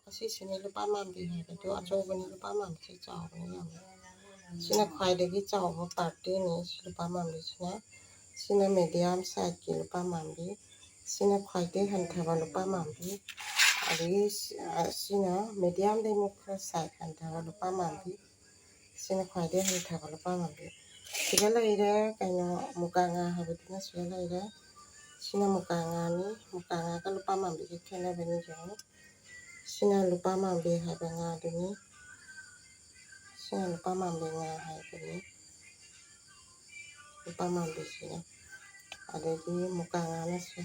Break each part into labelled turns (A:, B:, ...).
A: ꯑꯁꯤꯁꯤꯅ ꯂꯨꯄꯥ ꯃꯥꯝꯕꯤ ꯍꯥꯏꯕꯗꯣ ꯑꯆꯧꯕꯅꯤ ꯂꯨꯄꯥ ꯃꯥꯝꯕꯤꯁꯤ ꯆꯥꯎꯕꯅꯤ ꯌꯥꯝꯅ ꯁꯤꯅ ꯈ꯭ꯋꯥꯏꯗꯒꯤ ꯆꯥꯎꯕ ꯄꯥꯔꯇꯤꯅꯤ ꯂꯨꯄꯥ ꯃꯥꯝꯕꯤꯁꯤꯅ ꯁꯤꯅ ꯃꯦꯗꯤꯌꯝ ꯁꯥꯏꯖꯀꯤ ꯂꯨꯄꯥ ꯃꯥꯝꯕꯤ ꯁꯤꯅ ꯈ꯭ꯋꯥꯏꯗꯒꯤ ꯍꯟꯊꯕ ꯂꯨꯄꯥ ꯃꯥꯝꯕꯤ ꯑꯗꯒꯤ ꯁꯤꯅ ꯃꯦꯗꯤꯌꯝꯗꯩꯃꯨꯛ ꯈꯔ ꯁꯥꯏꯖ ꯍꯟꯊꯕ ꯂꯨꯄꯥ ꯃꯥꯝꯕꯤ ꯁꯤꯅ ꯈ꯭ꯋꯥꯏꯗꯒꯤ ꯍꯟꯊꯕ ꯂꯨꯄꯥ ꯃꯥꯝꯕꯤ ꯁꯤꯗ ꯂꯩꯔꯦ ꯀꯩꯅꯣ ꯃꯨꯀꯥ ꯉꯥ ꯍꯥꯏꯕꯗꯨꯅ ꯁꯤꯗ ꯂꯩꯔꯦ sina mukangani mukanga ka lupa mambi ke khena bani jao sina lupa mambi ha banga duni sina lupa mambi nga ha bani lupa mambi sina adagi mukanga na se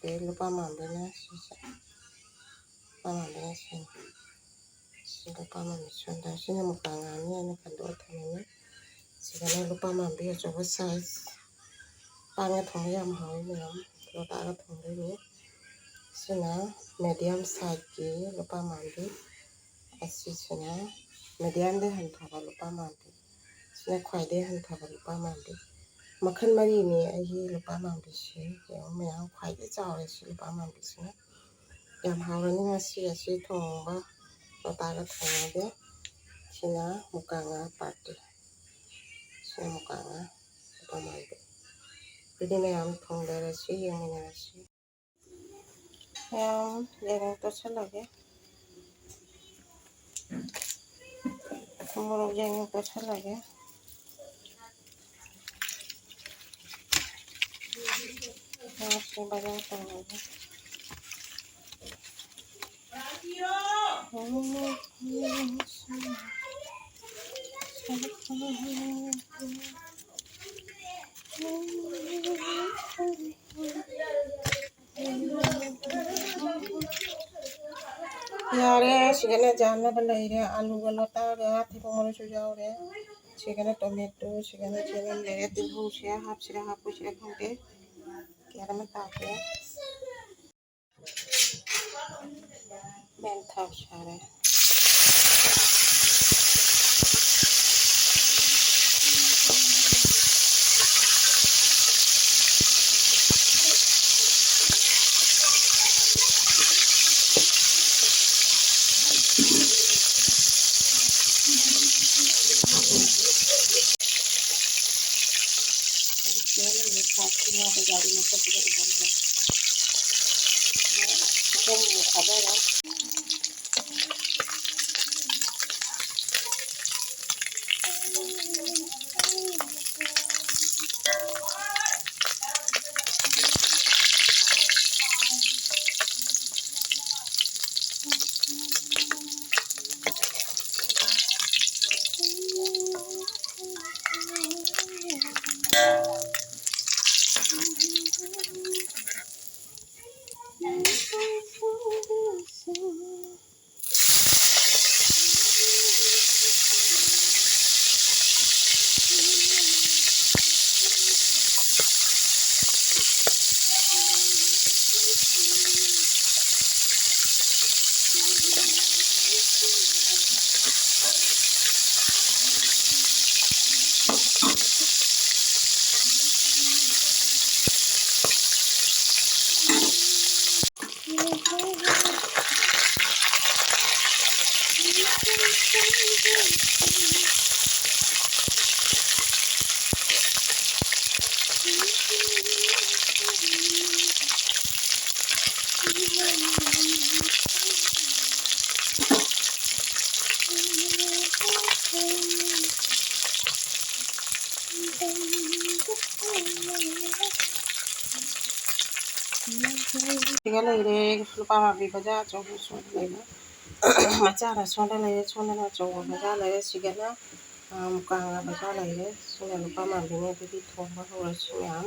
A: ke lupa mambi na se lupa mambi na se lupa mambi sunda sina mukanga ni na kando thamani sina lupa mambi ajoba size panga thong yam hawi nyam lota ga thong le sina medium size ki lupa mambi asisina medium de han thaba lupa mambi sina khwai de han thaba lupa mambi makhan mari ni ai lupa mambi si yam myam khwai de chawe si lupa mambi sina yam hawani ngasi asi thongba lota ga thong de sina mukanga party sina mukanga lupa mambi jadi ma'am थोंडा रसी ये मैंने रसी ma'am जगह तो अच्छा लगे मोर जगह तो अच्छा लगे से बाजार तो लगे यारे सिगने जानना बनाई रे आलू गलता रे हाथी पोंगल सुजाओ रे सिगने टोमेटो सिगने चेलन ले दिबु से हाफ कुछ रे खंगे केरा में ताके मेन था सारे गाड़ी में तो पूरा उधर है तो वो खबर है Tiga lagi lupa mabi baca coba soalnya macam ada soalnya coba baca lagi sigana muka nggak baca lagi soalnya lupa mabi nya jadi coba harus siam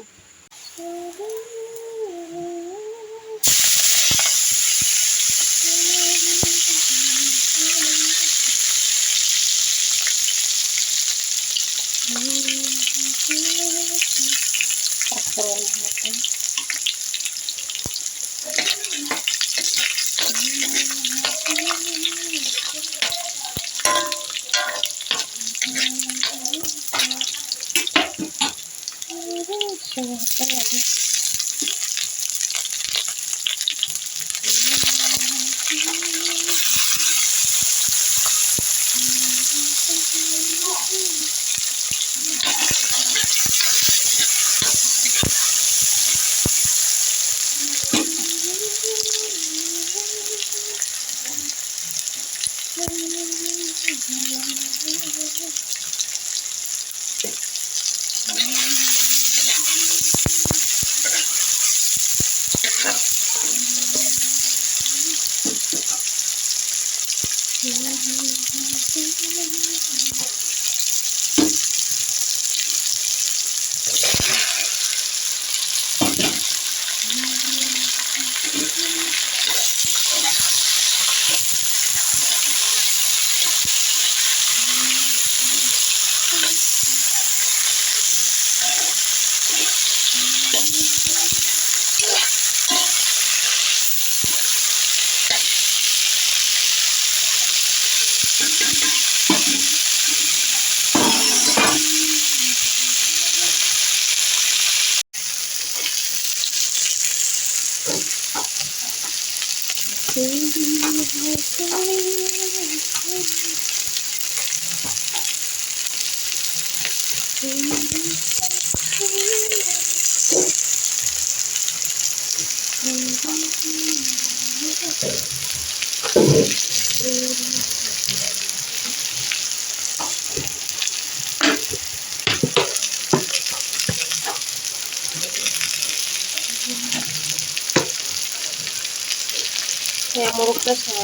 A: Kayak muruknya sama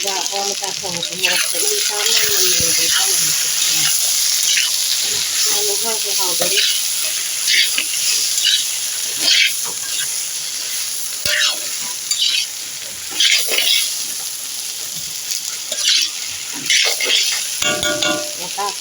A: ada orang kasih muruk ini sama menurut kamu lalu kan hal dari letak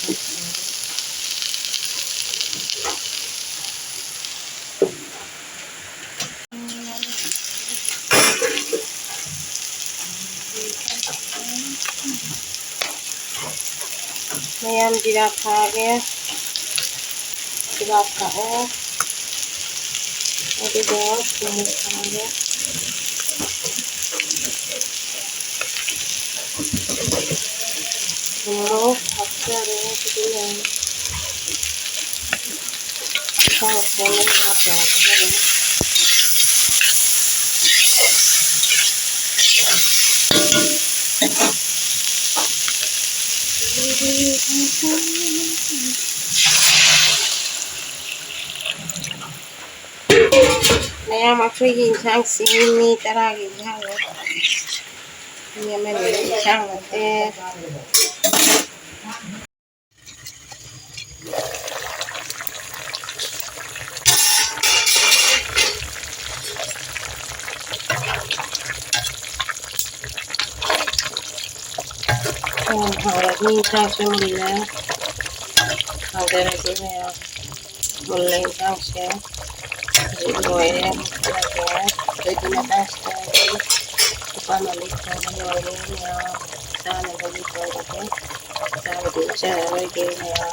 A: Mayam dirapage dirapao ada dua kumukanya Muruk apa yang kedua kalau apa Mayam aku ingin sang sini teragi jauh ini menjadi sangat harap ni sang sembilan ada lagi ya mulai sang saya Noelnya jadi mata sekali upah malikkan Noelnya sana bagi tahu kita bisa lagi ya